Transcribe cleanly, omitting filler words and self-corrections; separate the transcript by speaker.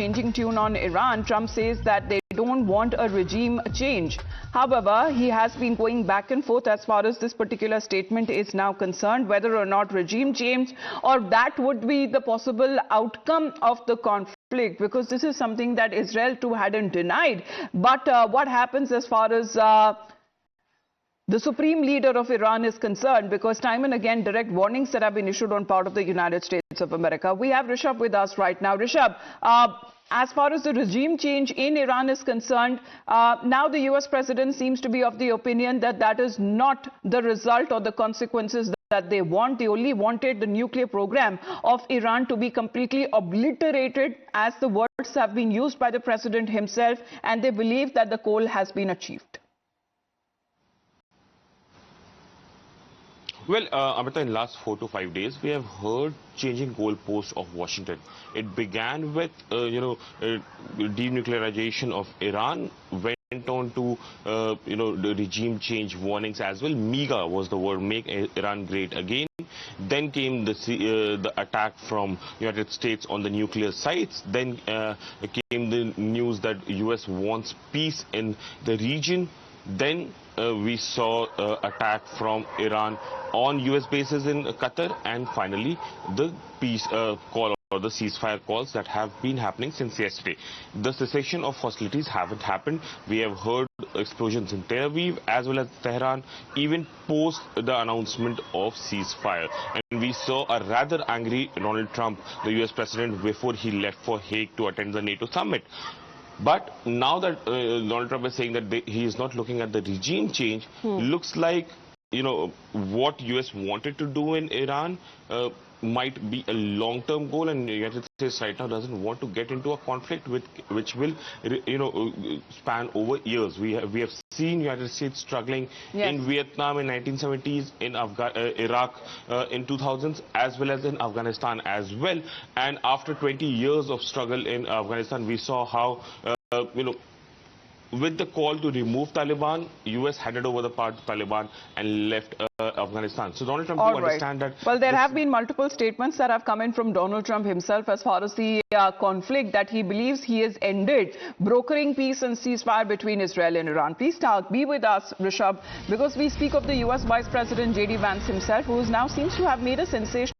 Speaker 1: changing tune on Iran. Trump says that they don't want a regime change. However, he has been going back and forth as far as this particular statement is now concerned, whether or not regime change or that would be the possible outcome of the conflict, because this is something that Israel too hadn't denied. But what happens as far as the supreme leader of Iran is concerned, because time and again direct warnings that have been issued on part of the United States of America. We have Rishabh with us right now. Rishabh, as far as the regime change in Iran is concerned, now the US president seems to be of the opinion that that is not the result or the consequences that they want. They only wanted the nuclear program of Iran to be completely obliterated, as the words have been used by the president himself, and they believe that the goal has been achieved.
Speaker 2: Well, Amrita, in the last 4 to 5 days, we have heard changing goalposts of Washington. It began with, denuclearization of Iran, went on to, the regime change warnings as well. MEGA was the word, make Iran great again. Then came the attack from United States on the nuclear sites. Then came the news that US wants peace in the region. Then we saw attack from Iran on US bases in Qatar, and finally the peace call or the ceasefire calls that have been happening since yesterday. The cessation of hostilities haven't happened. We have heard explosions in Tel Aviv as well as Tehran, even post the announcement of ceasefire. And we saw a rather angry Donald Trump, the US president, before he left for Hague to attend the NATO summit. But now that Donald Trump is saying that he is not looking at the regime change, looks like, what US wanted to do in Iran might be a long-term goal, and the United States right now doesn't want to get into a conflict which will, span over years. We have seen United States struggling in Vietnam in 1970s, in Iraq in 2000s, as well as in Afghanistan as well. And after 20 years of struggle in Afghanistan, we saw how, with the call to remove Taliban, US handed over the power to Taliban and left Afghanistan. So Donald Trump, to understand that...
Speaker 1: Well, there have been multiple statements that have come in from Donald Trump himself as far as the conflict that he believes he has ended, brokering peace and ceasefire between Israel and Iran. Please be with us, Rishabh, because we speak of the US Vice President J.D. Vance himself, who now seems to have made a sensation